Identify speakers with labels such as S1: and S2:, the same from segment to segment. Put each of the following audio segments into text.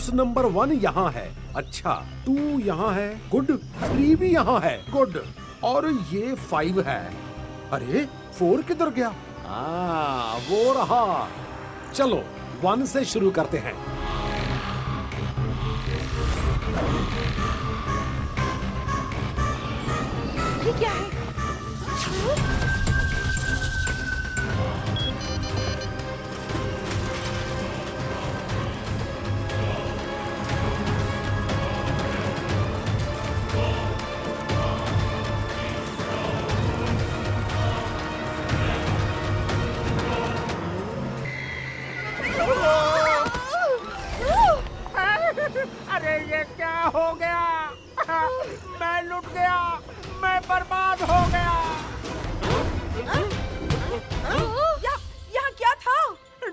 S1: House number 1 यहाँ है। अच्छा 2 यहाँ है, गुड। 3 भी यहाँ है, गुड। और ये 5 है। अरे 4 किधर गया? वो रहा। चलो 1 से शुरू करते हैं।
S2: ये क्या है?
S3: अरे ये क्या हो गया? मैं लुट गया, मैं बर्बाद हो गया।
S2: यहाँ क्या था?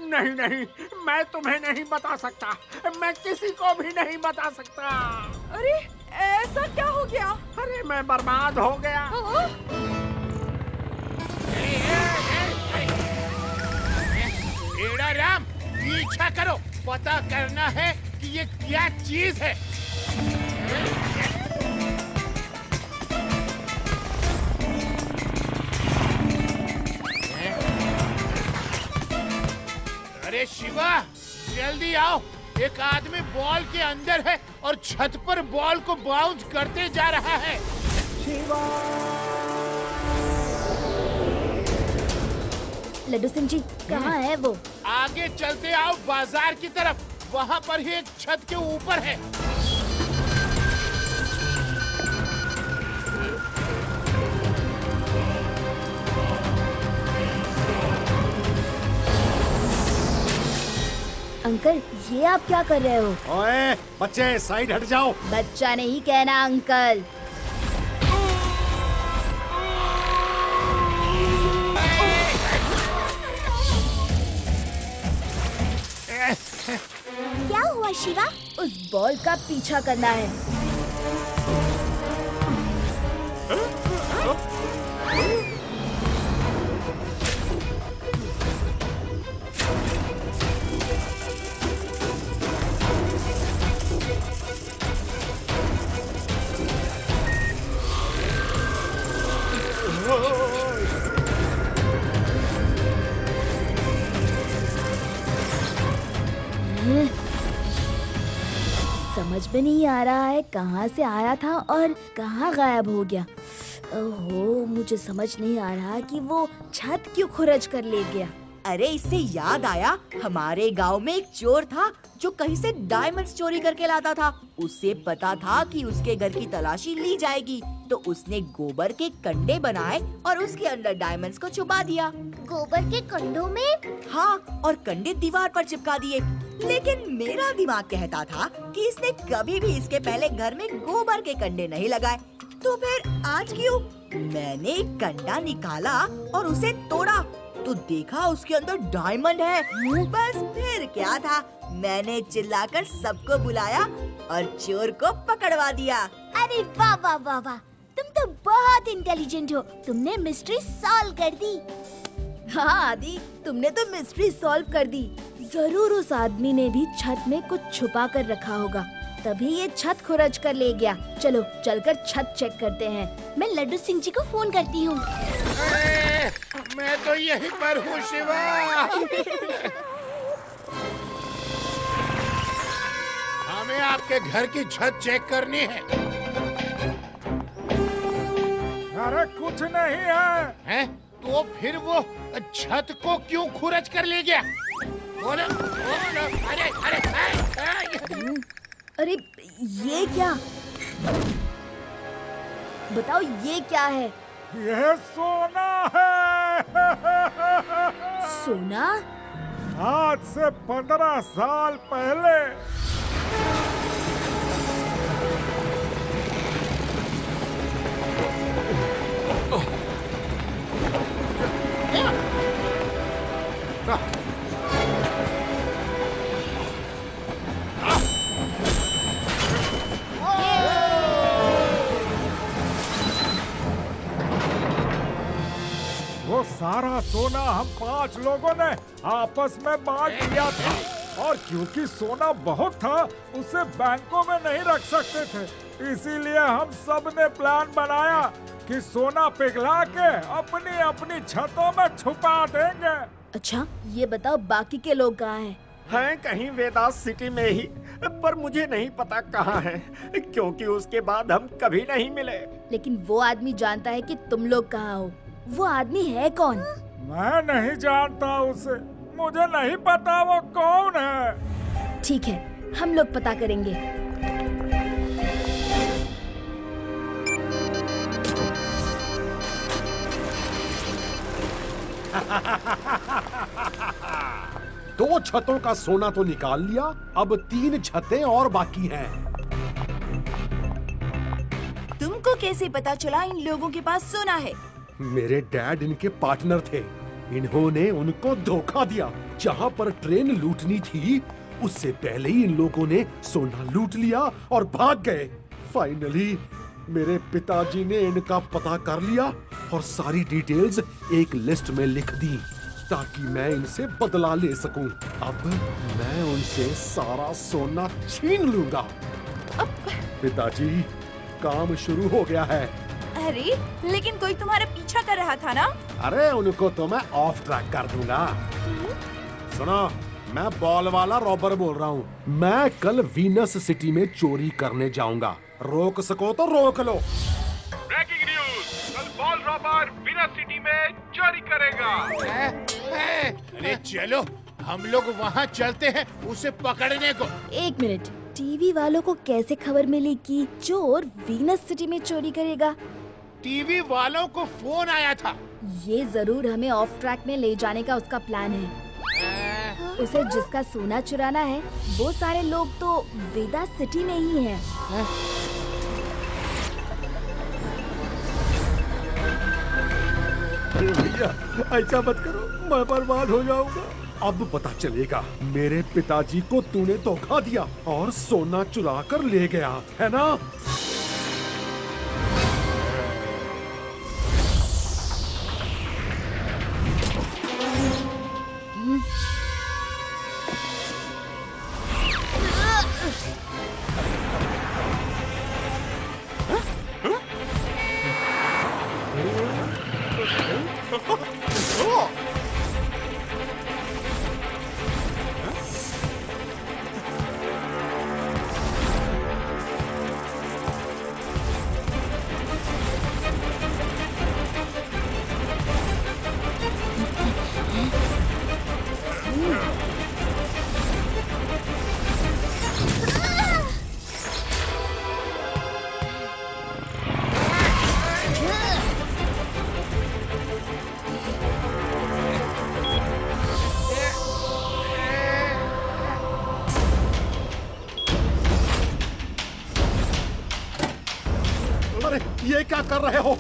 S3: नहीं नहीं, मैं तुम्हें नहीं बता सकता, मैं किसी को भी नहीं बता सकता।
S2: अरे ऐसा क्या हो गया?
S3: अरे मैं बर्बाद हो गया।
S4: एड़ा राम, पीछा करो, पता करना है कि ये क्या चीज है। अरे शिवा, जल्दी आओ, एक आदमी बॉल के अंदर है और छत पर बॉल को बाउंस करते जा रहा है।
S3: शिवा!
S5: लड्डू सिंह जी कहाँ है वो?
S4: आगे चलते आओ बाजार की तरफ, वहाँ पर ही एक छत के ऊपर है।
S5: अंकल ये आप क्या कर रहे हो?
S1: ओए बच्चे साइड हट जाओ।
S5: बच्चा नहीं कहना अंकल। क्या हुआ शिवा? उस बॉल का पीछा करना है। समझ में नहीं आ रहा है कहाँ से आया था और कहाँ गायब हो गया। ओहो, मुझे समझ नहीं आ रहा कि वो छत क्यों खुरच कर ले गया।
S2: अरे इससे याद आया, हमारे गांव में एक चोर था जो कहीं से डायमंड्स चोरी करके लाता था। उसे पता था कि उसके घर की तलाशी ली जाएगी, तो उसने गोबर के कंडे बनाए और उसके अंदर डायमंड्स को छुपा दिया।
S5: गोबर के कंडों में?
S2: हाँ, और कंडे दीवार पर चिपका दिए। लेकिन मेरा दिमाग कहता था कि इसने कभी भी इसके पहले घर में गोबर के कंडे नहीं लगाए, तो फिर आज क्यों? मैंने एक कंडा निकाला और उसे तोड़ा तो देखा उसके अंदर डायमंड है। बस फिर क्या था, मैंने चिल्लाकर सबको बुलाया और चोर को पकड़वा दिया।
S5: अरे वाह वाह वाह वाह, तुम तो बहुत इंटेलिजेंट हो। तुमने मिस्ट्री सॉल्व कर दी। हाँ आदि, तुमने तो मिस्ट्री सॉल्व कर दी। जरूर उस आदमी ने भी छत में कुछ छुपा कर रखा होगा, तभी ये छत खुरच कर ले गया। चलो चलकर छत चेक करते हैं। मैं लड्डू सिंह जी को फोन करती हूँ।
S4: मैं तो यहीं पर हूँ शिवा। हमें आपके घर की छत चेक करनी है।
S3: अरे कुछ नहीं है।
S4: हैं? तो फिर वो छत को क्यों खुरच कर ले गया? बोलो, बोलो। अरे अरे
S5: अरे ये क्या? बताओ ये क्या है?
S3: यह सोना है।
S5: सोना?
S3: आज से 15 साल पहले वो सारा सोना हम 5 लोगों ने आपस में बांट लिया था।
S6: और क्योंकि सोना बहुत था उसे बैंकों में नहीं रख सकते थे, इसीलिए हम सब ने प्लान बनाया कि सोना पिघला के अपनी अपनी छतों में छुपा देंगे।
S5: अच्छा, ये बताओ बाकी के लोग कहाँ हैं?
S7: हैं कहीं वेदास सिटी में ही, पर मुझे नहीं पता कहाँ है, क्योंकि उसके बाद हम कभी नहीं मिले।
S5: लेकिन वो आदमी जानता है कि तुम लोग कहाँ हो। वो आदमी है कौन?
S6: मैं नहीं जानता उसे, मुझे नहीं पता वो कौन है।
S5: ठीक है, हम लोग पता करेंगे।
S1: दो छतों का सोना तो निकाल लिया, अब 3 छतें और बाकी हैं।
S2: तुमको कैसे पता चला इन लोगों के पास सोना है?
S1: मेरे डैड इनके पार्टनर थे, इन्होंने उनको धोखा दिया। जहाँ पर ट्रेन लूटनी थी उससे पहले ही इन लोगों ने सोना लूट लिया और भाग गए। फाइनली मेरे पिताजी ने इनका पता कर लिया और सारी डिटेल्स एक लिस्ट में लिख दी ताकि मैं इनसे बदला ले सकूं। अब मैं उनसे सारा सोना छीन लूंगा। पिताजी, काम शुरू हो गया है।
S2: अरे, लेकिन कोई तुम्हारा पीछा कर रहा था ना?
S1: अरे उनको तो मैं ऑफ ट्रैक कर दूंगा। सुनो, मैं बॉल वाला रॉबर बोल रहा हूँ। मैं कल वीनस सिटी में चोरी करने जाऊंगा। रोक सको तो रोक लो।
S8: ब्रेकिंग न्यूज, कल बॉल रॉबर वीनस सिटी में चोरी करेगा।
S4: अरे चलो, हम लोग वहाँ चलते हैं उसे पकड़ने को।
S5: एक मिनट, टीवी वालों को कैसे खबर मिली कि चोर वीनस सिटी में चोरी करेगा?
S4: टीवी वालों को फोन आया था।
S5: ये जरूर हमें ऑफ ट्रैक में ले जाने का उसका प्लान है। उसे जिसका सोना चुराना है वो सारे लोग तो वेदा सिटी में ही हैं।
S1: भैया, ऐसा मत करो, मैं बर्बाद हो जाऊंगा। अब पता चलेगा मेरे पिताजी को तूने धोखा दिया और सोना चुरा कर ले गया, है ना? ये क्या कर रहे हो?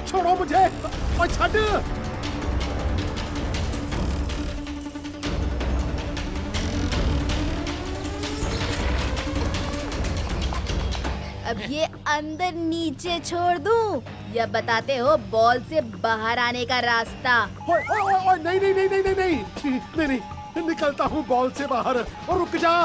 S1: छोड़ो मुझे, छड़।
S5: अब ये अंदर नीचे छोड़ दूं या बताते हो बॉल से बाहर आने का रास्ता?
S1: नहीं नहीं नहीं नहीं नहीं नहीं नहीं नहीं, निकलता हूँ बॉल से बाहर। और रुक जा।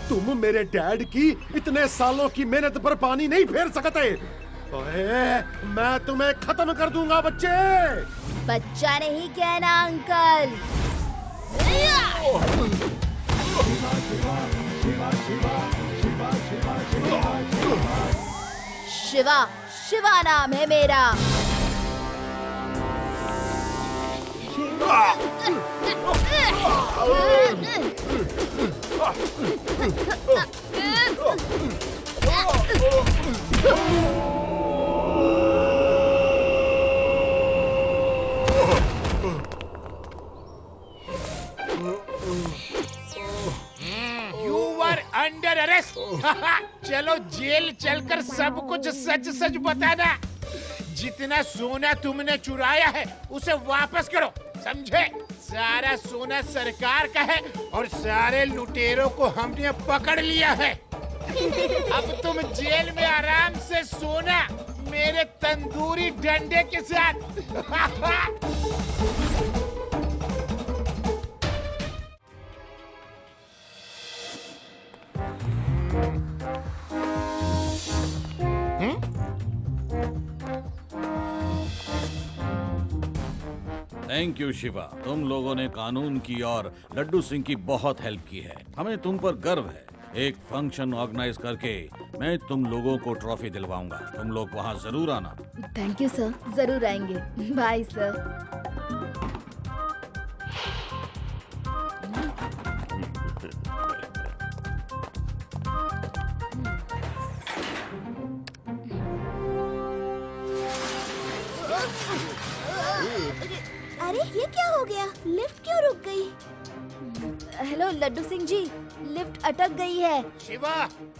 S1: तुम मेरे डैड की इतने सालों की मेहनत पर पानी नहीं फेर सकते। मैं तुम्हें खत्म कर दूंगा बच्चे।
S5: बच्चा नहीं कहना अंकल। शिवा, शिवा नाम है मेरा।
S4: You were under arrest. चलो जेल चलकर सब कुछ सच सच बताना। जितना सोना तुमने चुराया है उसे वापस करो, समझे? सारा सोना सरकार का है और सारे लुटेरों को हमने पकड़ लिया है। अब तुम जेल में आराम से सोना मेरे तंदूरी डंडे के साथ।
S9: थैंक यू शिवा, तुम लोगों ने कानून की और लड्डू सिंह की बहुत हेल्प की है। हमें तुम पर गर्व है। एक फंक्शन ऑर्गेनाइज करके मैं तुम लोगों को ट्रॉफी दिलवाऊंगा। तुम लोग वहाँ जरूर आना।
S5: थैंक यू सर, जरूर आएंगे। Bye sir. अरे ये क्या हो गया? लिफ्ट क्यों रुक गई? हेलो लड्डू सिंह जी, लिफ्ट अटक गई है।
S4: शिवा,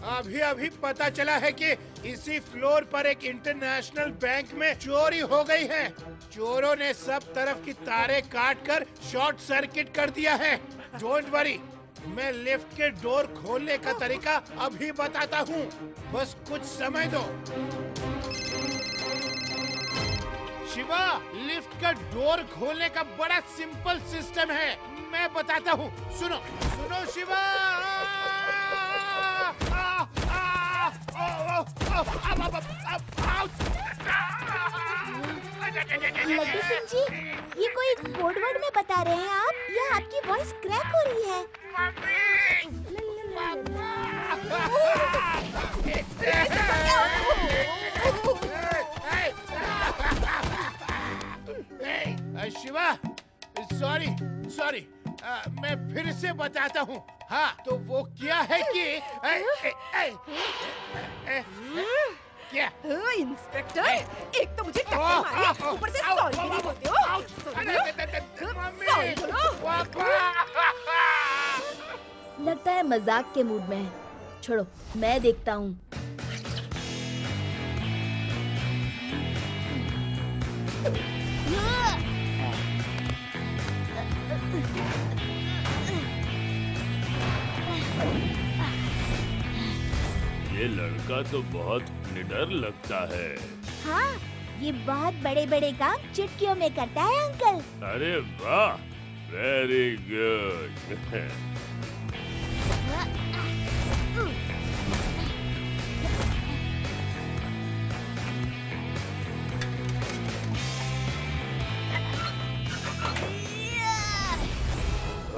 S4: अभी अभी पता चला है कि इसी फ्लोर पर एक इंटरनेशनल बैंक में चोरी हो गई है। चोरों ने सब तरफ की तारें काटकर शॉर्ट सर्किट कर दिया है। डोंट वरी, मैं लिफ्ट के डोर खोलने का तरीका अभी बताता हूँ, बस कुछ समय दो। शिवा, लिफ्ट का डोर खोलने का बड़ा सिंपल सिस्टम है, मैं बताता हूँ। सुनो सुनो शिवा।
S5: लड्डू सिंह जी, ये कोई कोड वर्ड में बता रहे हैं आप, या आपकी वॉइस क्रैक हो रही है?
S4: शिवा, सॉरी सॉरी, मैं फिर से बताता हूँ। हाँ, तो वो क्या है कि क्या?
S2: इंस्पेक्टर, एक तो मुझे टक्कर मारी, ऊपर से सॉरी भी नहीं बोलते हो।
S5: लगता है मजाक के मूड में है। छोड़ो, मैं देखता हूँ।
S10: ये लड़का तो बहुत निडर लगता है।
S5: हाँ, ये बहुत बड़े बड़े काम चुटकियों में करता है अंकल।
S10: अरे वाह, वेरी गुड।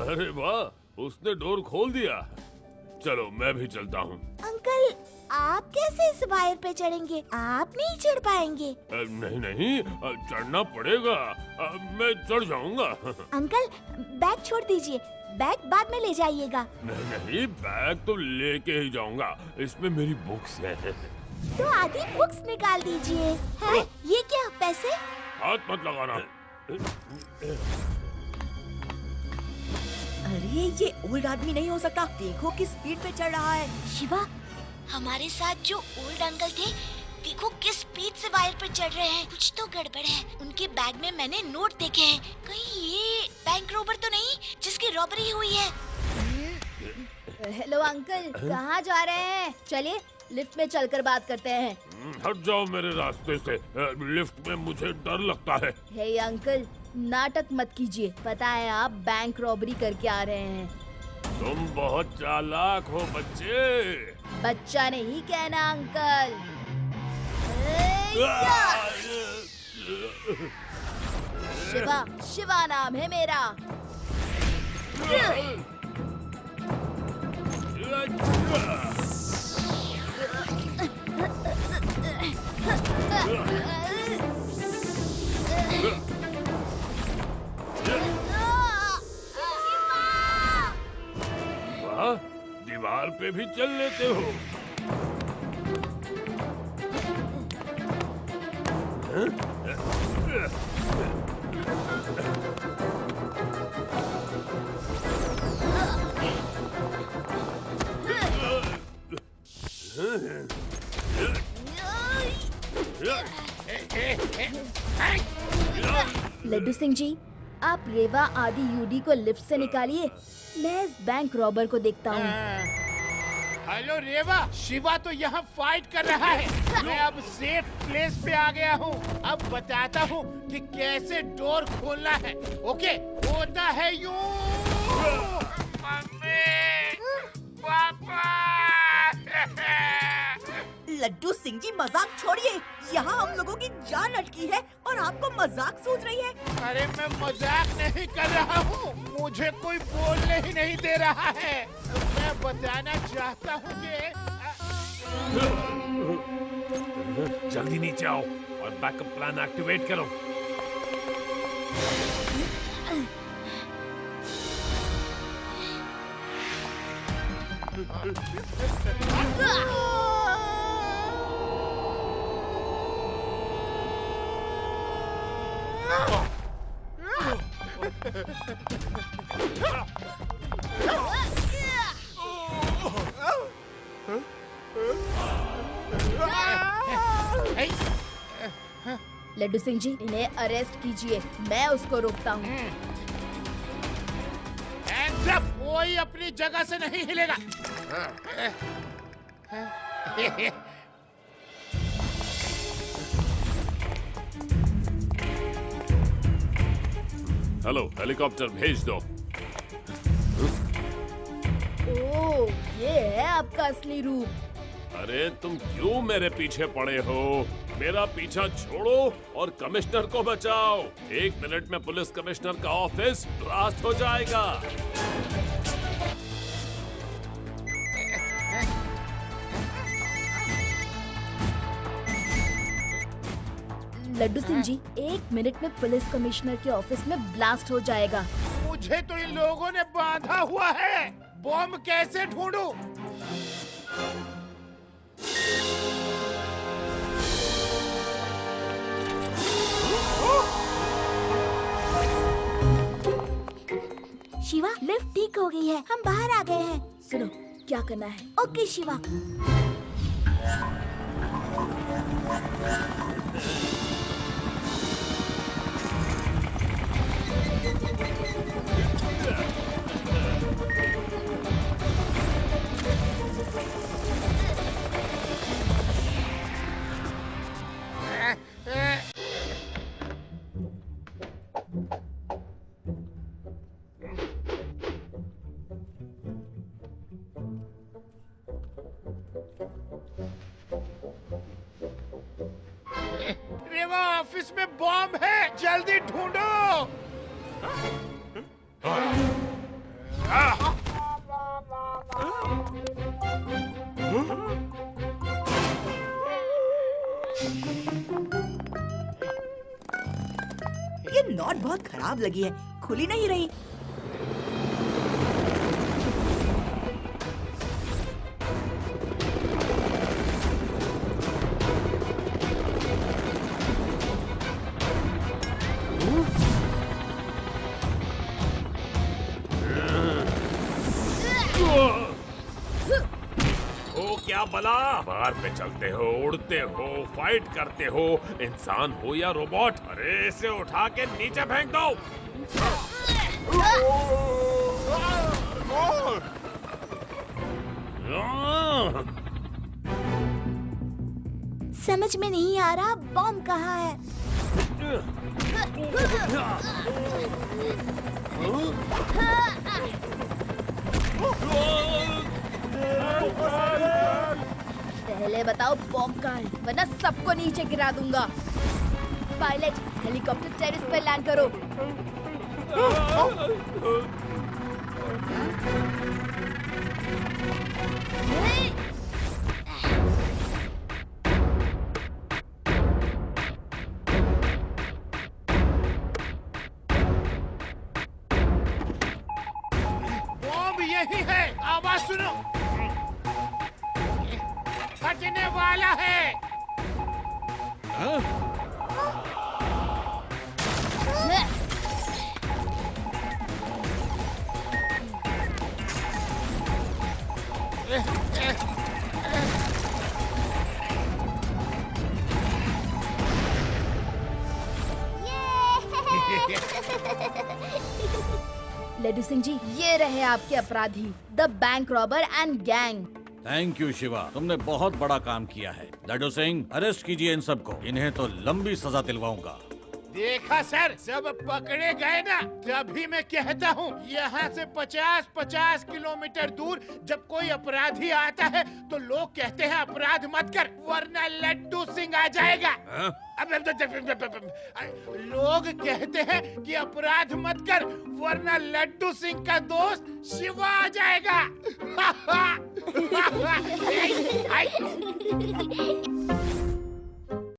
S10: अरे वाह, उसने डोर खोल दिया। चलो मैं भी चलता हूँ।
S5: अंकल, आप कैसे इस वायर पे चढ़ेंगे? आप नहीं चढ़ पाएंगे।
S10: नहीं नहीं, चढ़ना पड़ेगा। मैं चढ़ जाऊंगा।
S5: अंकल, बैग छोड़ दीजिए, बैग बाद में ले जाइएगा।
S10: नहीं नहीं, बैग तो लेके ही जाऊंगा, इसमें मेरी बुक्स है।
S5: तो आधी बुक्स निकाल दीजिए। है? ये क्या, पैसे?
S10: हाथ मत लगाना।
S2: अरे ये ओल्ड आदमी नहीं हो सकता, देखो किस स्पीड पे चढ़ रहा है।
S5: शिवा, हमारे साथ जो ओल्ड अंकल थे, देखो किस स्पीड से वायर पर चढ़ रहे हैं। कुछ तो गड़बड़ है। उनके बैग में मैंने नोट देखे हैं। कहीं ये बैंक रोबर तो नहीं जिसकी रॉबरी हुई है? हेलो अंकल, कहाँ जा रहे हैं? चलिए लिफ्ट में चलकर बात करते हैं।
S10: हट जाओ मेरे रास्ते से, लिफ्ट में मुझे डर लगता है।
S5: हे अंकल, नाटक मत कीजिए, पता है आप बैंक रॉबरी करके आ रहे हैं।
S10: तुम बहुत चालाक हो बच्चे।
S5: बच्चा नहीं कहना अंकल। शिवा, शिवा नाम है मेरा।
S10: वाह, दीवार पे भी चल लेते हो।
S5: लड्डू सिंह जी, आप रेवा आदि यूडी को लिफ्ट से निकालिए, मैं इस बैंक रॉबर को देखता हूँ।
S4: हेलो रेवा, शिवा तो यहाँ फाइट कर रहा है। मैं अब सेफ प्लेस पे आ गया हूँ। अब बताता हूँ कि कैसे डोर खोलना है। ओके, होता है यूं। मम्मी, पापा।
S2: लड्डू सिंह जी मजाक छोड़िए, यहाँ हम लोगों की जान अटकी है और आपको मजाक सूझ रही है।
S4: अरे मैं मजाक नहीं कर रहा हूँ, मुझे कोई बोलने ही नहीं दे रहा है। मैं बताना चाहता हूँ कि
S10: जल्दी नीचे आओ और बैकअप प्लान एक्टिवेट करो।
S5: लड्डू सिंह जी, इन्हें अरेस्ट कीजिए, मैं उसको रोकता हूँ।
S4: कोई अपनी जगह से नहीं हिलेगा।
S10: हेलो, हेलीकॉप्टर भेज दो।
S5: ओह, ये है आपका असली रूप।
S10: अरे तुम क्यों मेरे पीछे पड़े हो? मेरा पीछा छोड़ो और कमिश्नर को बचाओ। 1 मिनट में पुलिस कमिश्नर का ऑफिस ब्लास्ट हो जाएगा।
S5: लड्डू सिंह जी, 1 मिनट में पुलिस कमिश्नर के ऑफिस में ब्लास्ट हो जाएगा।
S4: मुझे तो इन लोगों ने बांधा हुआ है, बॉम्ब कैसे ढूंढूं?
S5: शिवा, लिफ्ट ठीक हो गई है, हम बाहर आ गए हैं। सुनो, क्या करना है? ओके शिवा।
S4: रेवा ऑफिस में बॉम्ब है, जल्दी ढूंढो।
S2: ये नॉट बहुत खराब लगी है, खुली नहीं रही।
S10: क्या बला? बाहर पे चलते हो, उड़ते हो, फाइट करते हो, इंसान हो या रोबोट? अरे इसे उठा के नीचे फेंक दो।
S5: समझ में नहीं आ रहा बॉम्ब कहाँ है। पहले बताओ बॉम्ब कहाँ है, वरना सबको नीचे गिरा दूंगा। पायलट, हेलीकॉप्टर टेरेस पर लैंड करो।
S4: बॉम्ब यही है, आवाज सुनो। फटने वाला है।
S5: लड्डू सिंह जी, ये रहे आपके अपराधी, the bank robber and gang.
S9: Thank you Shiva, तुमने बहुत बड़ा काम किया है। लड्डू सिंह, अरेस्ट कीजिए इन सबको, इन्हें तो लंबी सजा दिलवाऊंगा।
S4: देखा सर, सब पकड़े गए ना, तभी मैं कहता हूँ यहाँ से 50-50 किलोमीटर दूर जब कोई अपराधी आता है तो लोग कहते हैं अपराध मत कर वरना लड्डू सिंह आ जाएगा। लोग कहते हैं कि अपराध मत कर वरना लड्डू सिंह का दोस्त शिवा आ जाएगा।